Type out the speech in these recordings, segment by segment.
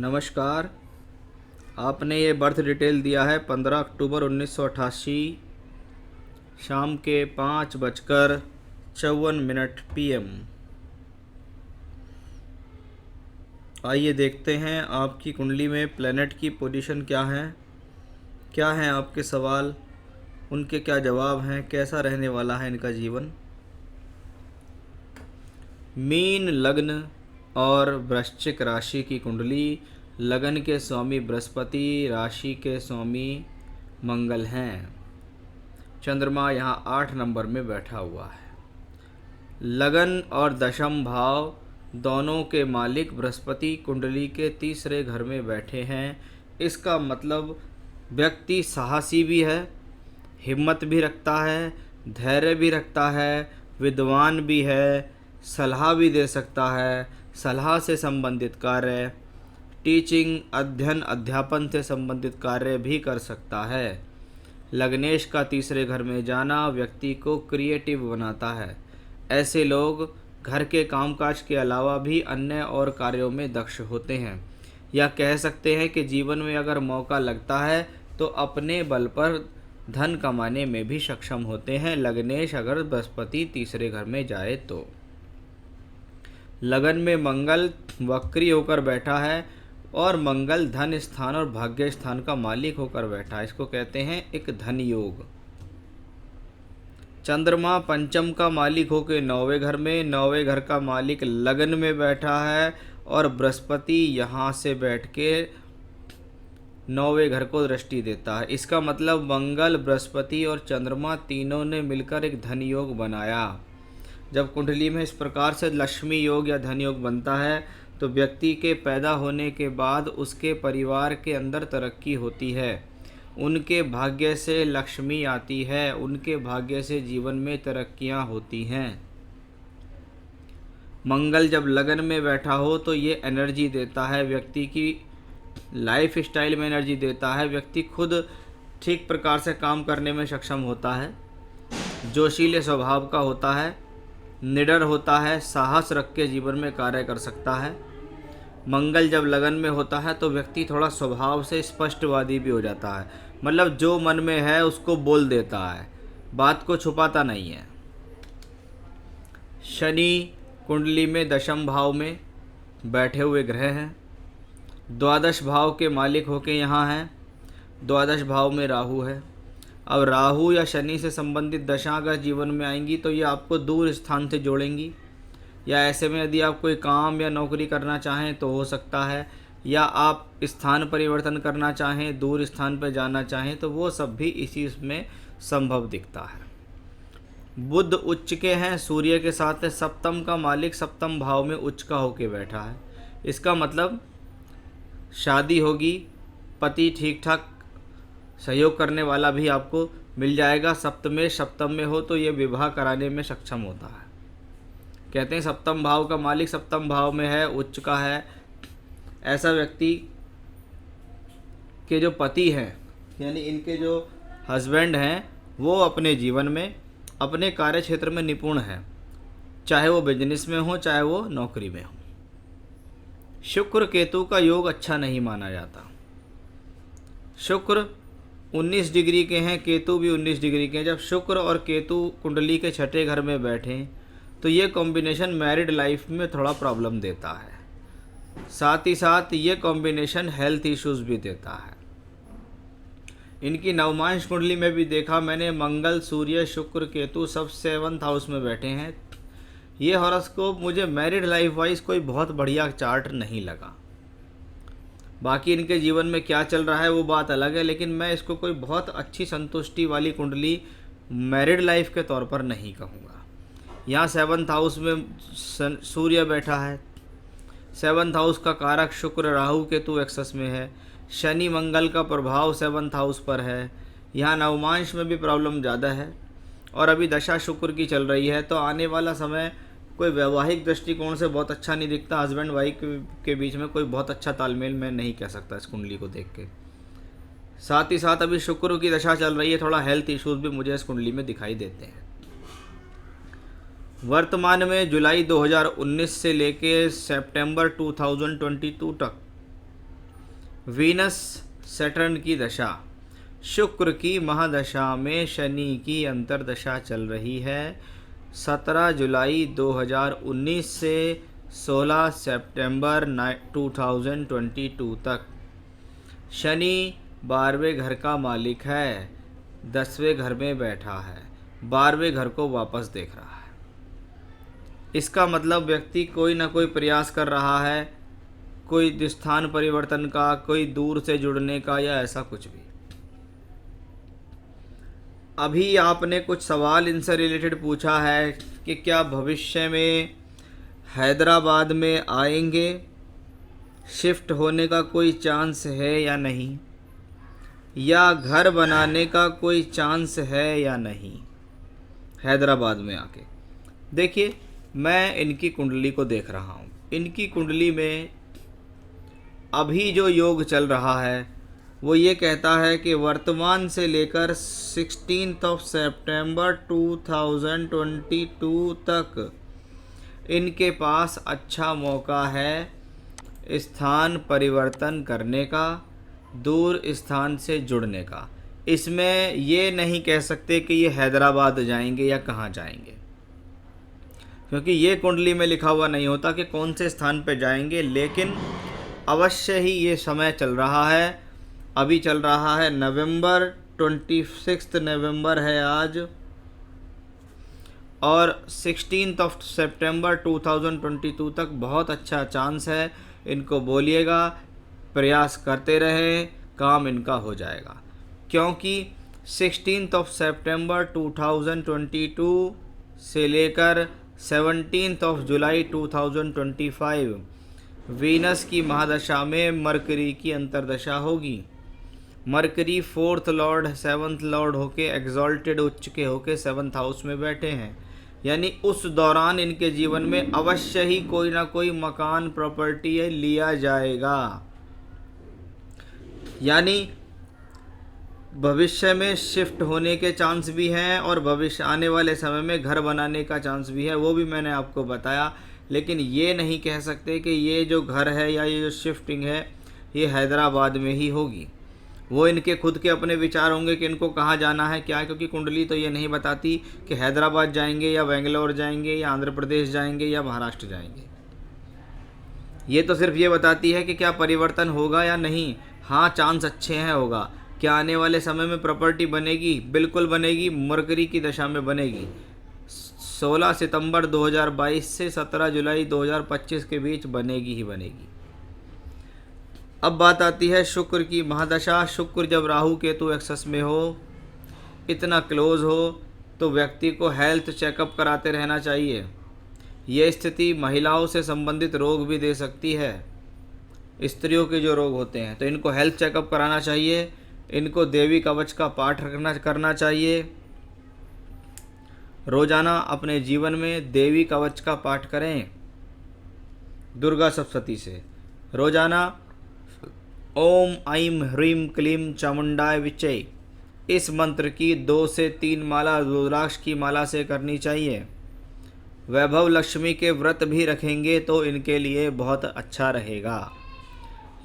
नमस्कार। आपने ये बर्थ डिटेल दिया है 15 अक्टूबर 1988 शाम के 5:54 PM। आइए देखते हैं आपकी कुंडली में प्लैनेट की पोजीशन क्या हैं आपके सवाल, उनके क्या जवाब हैं, कैसा रहने वाला है इनका जीवन। मीन लग्न और वृश्चिक राशि की कुंडली। लगन के स्वामी बृहस्पति, राशि के स्वामी मंगल हैं। चंद्रमा यहाँ 8 नंबर में बैठा हुआ है। लगन और दशम भाव दोनों के मालिक बृहस्पति कुंडली के तीसरे घर में बैठे हैं। इसका मतलब व्यक्ति साहसी भी है, हिम्मत भी रखता है, धैर्य भी रखता है, विद्वान भी है, सलाह भी दे सकता है, सलाह से संबंधित कार्य, टीचिंग, अध्ययन, अध्यापन से संबंधित कार्य भी कर सकता है। लग्नेश का तीसरे घर में जाना व्यक्ति को क्रिएटिव बनाता है। ऐसे लोग घर के कामकाज के अलावा भी अन्य और कार्यों में दक्ष होते हैं, या कह सकते हैं कि जीवन में अगर मौका लगता है तो अपने बल पर धन कमाने में भी सक्षम होते हैं। लग्नेश अगर बृहस्पति तीसरे घर में जाए तो। लगन में मंगल वक्री होकर बैठा है और मंगल धन स्थान और भाग्य स्थान का मालिक होकर बैठा है। इसको कहते हैं एक धन योग। चंद्रमा पंचम का मालिक होकर 9वें घर में, 9वें घर का मालिक लगन में बैठा है और बृहस्पति यहाँ से बैठ के 9वें घर को दृष्टि देता है। इसका मतलब मंगल, बृहस्पति और चंद्रमा तीनों ने मिलकर एक धन योग बनाया। जब कुंडली में इस प्रकार से लक्ष्मी योग या धन योग बनता है तो व्यक्ति के पैदा होने के बाद उसके परिवार के अंदर तरक्की होती है, उनके भाग्य से लक्ष्मी आती है, उनके भाग्य से जीवन में तरक्कियां होती हैं। मंगल जब लगन में बैठा हो तो ये एनर्जी देता है, व्यक्ति की लाइफ स्टाइल में एनर्जी देता है। व्यक्ति खुद ठीक प्रकार से काम करने में सक्षम होता है, जोशीले स्वभाव का होता है, निडर होता है, साहस रख के जीवन में कार्य कर सकता है। मंगल जब लगन में होता है तो व्यक्ति थोड़ा स्वभाव से स्पष्टवादी भी हो जाता है, मतलब जो मन में है उसको बोल देता है, बात को छुपाता नहीं है। शनि कुंडली में दशम भाव में बैठे हुए ग्रह हैं, द्वादश भाव के मालिक होके यहाँ हैं। द्वादश भाव में राहु है। अब राहु या शनि से संबंधित दशा अगर जीवन में आएंगी तो ये आपको दूर स्थान से जोड़ेंगी, या ऐसे में यदि आप कोई काम या नौकरी करना चाहें तो हो सकता है, या आप स्थान परिवर्तन करना चाहें, दूर स्थान पर जाना चाहें तो वो सब भी इसी में संभव दिखता है। बुध उच्च के हैं, सूर्य के साथ है। सप्तम का मालिक सप्तम भाव में उच्च का होके बैठा है। इसका मतलब शादी होगी, पति ठीक ठाक सहयोग करने वाला भी आपको मिल जाएगा। सप्तम में हो तो ये विवाह कराने में सक्षम होता है। कहते हैं सप्तम भाव का मालिक सप्तम भाव में है, उच्च का है। ऐसा व्यक्ति के जो पति हैं, यानी इनके जो हस्बैंड हैं, वो अपने जीवन में अपने कार्य क्षेत्र में निपुण हैं, चाहे वो बिजनेस में हो चाहे वो नौकरी में हो। शुक्र केतु का योग अच्छा नहीं माना जाता। शुक्र 19 डिग्री के हैं, केतु भी 19 डिग्री के हैं। जब शुक्र और केतु कुंडली के छठे घर में बैठें तो ये कॉम्बिनेशन मैरिड लाइफ में थोड़ा प्रॉब्लम देता है। साथ ही साथ ये कॉम्बिनेशन हेल्थ इश्यूज भी देता है। इनकी नवमांश कुंडली में भी देखा मैंने, मंगल, सूर्य, शुक्र, केतु सब 7th हाउस में बैठे हैं। ये हॉरोस्कोप मुझे मैरिड लाइफ वाइज कोई बहुत बढ़िया चार्ट नहीं लगा। बाकी इनके जीवन में क्या चल रहा है वो बात अलग है, लेकिन मैं इसको कोई बहुत अच्छी संतुष्टि वाली कुंडली मैरिड लाइफ के तौर पर नहीं कहूँगा। यहाँ 7th हाउस में सूर्य बैठा है। 7th हाउस का कारक शुक्र, राहु, केतु एक्सेस में है। शनि मंगल का प्रभाव 7th हाउस पर है। यहाँ नवमांश में भी प्रॉब्लम ज़्यादा है और अभी दशा शुक्र की चल रही है, तो आने वाला समय कोई वैवाहिक दृष्टिकोण से बहुत अच्छा नहीं दिखता। हस्बैंड वाइफ के बीच में कोई बहुत अच्छा तालमेल मैं नहीं कह सकता इस कुंडली को देख के। साथ ही साथ अभी शुक्र की दशा चल रही है, थोड़ा हेल्थ इश्यूज भी मुझे इस कुंडली में दिखाई देते हैं। वर्तमान में जुलाई 2019 से लेके सितंबर 2022 तक वीनस सैटर्न की दशा, शुक्र की महादशा में शनि की अंतर्दशा चल रही है 17 जुलाई 2019 से 16 सितंबर 2022 तक। शनि 12वें घर का मालिक है, 10वें घर में बैठा है, 12वें घर को वापस देख रहा है। इसका मतलब व्यक्ति कोई ना कोई प्रयास कर रहा है, कोई स्थान परिवर्तन का, कोई दूर से जुड़ने का, या ऐसा कुछ भी। अभी आपने कुछ सवाल इनसे रिलेटेड पूछा है कि क्या भविष्य में हैदराबाद में आएंगे, शिफ्ट होने का कोई चांस है या नहीं, या घर बनाने का कोई चांस है या नहीं हैदराबाद में आके। देखिए, मैं इनकी कुंडली को देख रहा हूँ। इनकी कुंडली में अभी जो योग चल रहा है वो ये कहता है कि वर्तमान से लेकर 16 सितंबर 2022 तक इनके पास अच्छा मौका है स्थान परिवर्तन करने का, दूर स्थान से जुड़ने का। इसमें ये नहीं कह सकते कि ये हैदराबाद जाएंगे या कहाँ जाएंगे, क्योंकि ये कुंडली में लिखा हुआ नहीं होता कि कौन से स्थान पे जाएंगे। लेकिन अवश्य ही ये समय चल रहा है, अभी चल रहा है नवंबर 26 नवंबर है आज, और 16 सितंबर 2022 तक बहुत अच्छा चांस है। इनको बोलिएगा, प्रयास करते रहे, काम इनका हो जाएगा। क्योंकि 16 सितंबर 2022 से लेकर 17 जुलाई 2025 वीनस की महादशा में मरकरी की अंतर्दशा होगी। Mercury 4th Lord 7th Lord होके एग्जॉल्टेड उच्च के होके 7th हाउस में बैठे हैं। यानी उस दौरान इनके जीवन में अवश्य ही कोई ना कोई मकान, प्रॉपर्टी लिया जाएगा। यानी भविष्य में शिफ्ट होने के चांस भी हैं, और भविष्य आने वाले समय में घर बनाने का चांस भी है, वो भी मैंने आपको बताया। लेकिन ये नहीं कह सकते कि ये जो घर है या ये जो शिफ्टिंग है ये हैदराबाद में ही होगी। वो इनके खुद के अपने विचार होंगे कि इनको कहाँ जाना है, क्या, क्योंकि कुंडली तो ये नहीं बताती कि हैदराबाद जाएंगे या बेंगलोर जाएंगे या आंध्र प्रदेश जाएंगे या महाराष्ट्र जाएंगे। ये तो सिर्फ ये बताती है कि क्या परिवर्तन होगा या नहीं। हाँ, चांस अच्छे हैं होगा। क्या आने वाले समय में प्रॉपर्टी बनेगी? बिल्कुल बनेगी, मरकरी की दशा में बनेगी। 16 सितंबर 2022 से 17 जुलाई 2025 के बीच बनेगी ही बनेगी। अब बात आती है शुक्र की महादशा। शुक्र जब राहु केतु एक्सेस में हो, इतना क्लोज हो, तो व्यक्ति को हेल्थ चेकअप कराते रहना चाहिए। ये स्थिति महिलाओं से संबंधित रोग भी दे सकती है, स्त्रियों के जो रोग होते हैं, तो इनको हेल्थ चेकअप कराना चाहिए। इनको देवी कवच का पाठ करना चाहिए। रोजाना अपने जीवन में देवी कवच का पाठ करें दुर्गा सप्तशती से। रोजाना ओम ऐं ह्रीं क्लीं चामुंडाय विचे इस मंत्र की 2 से 3 माला रुद्राक्ष की माला से करनी चाहिए। वैभव लक्ष्मी के व्रत भी रखेंगे तो इनके लिए बहुत अच्छा रहेगा।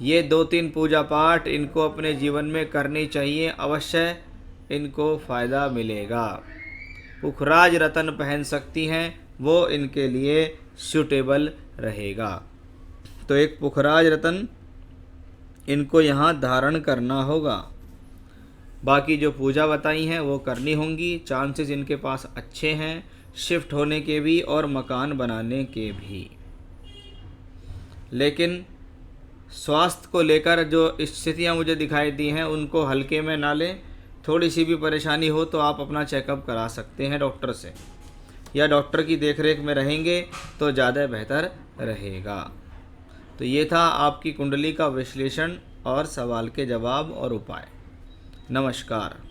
ये 2-3 पूजा पाठ इनको अपने जीवन में करनी चाहिए, अवश्य इनको फ़ायदा मिलेगा। पुखराज रतन पहन सकती हैं, वो इनके लिए सूटेबल रहेगा। तो एक पुखराज रतन इनको यहाँ धारण करना होगा। बाकी जो पूजा बताई हैं वो करनी होंगी। चांसेस इनके पास अच्छे हैं शिफ्ट होने के भी और मकान बनाने के भी। लेकिन स्वास्थ्य को लेकर जो स्थितियाँ मुझे दिखाई दी हैं उनको हल्के में ना लें। थोड़ी सी भी परेशानी हो तो आप अपना चेकअप करा सकते हैं डॉक्टर से, या डॉक्टर की देखरेख में रहेंगे तो ज़्यादा बेहतर रहेगा। तो ये था आपकी कुंडली का विश्लेषण और सवाल के जवाब और उपाय। नमस्कार।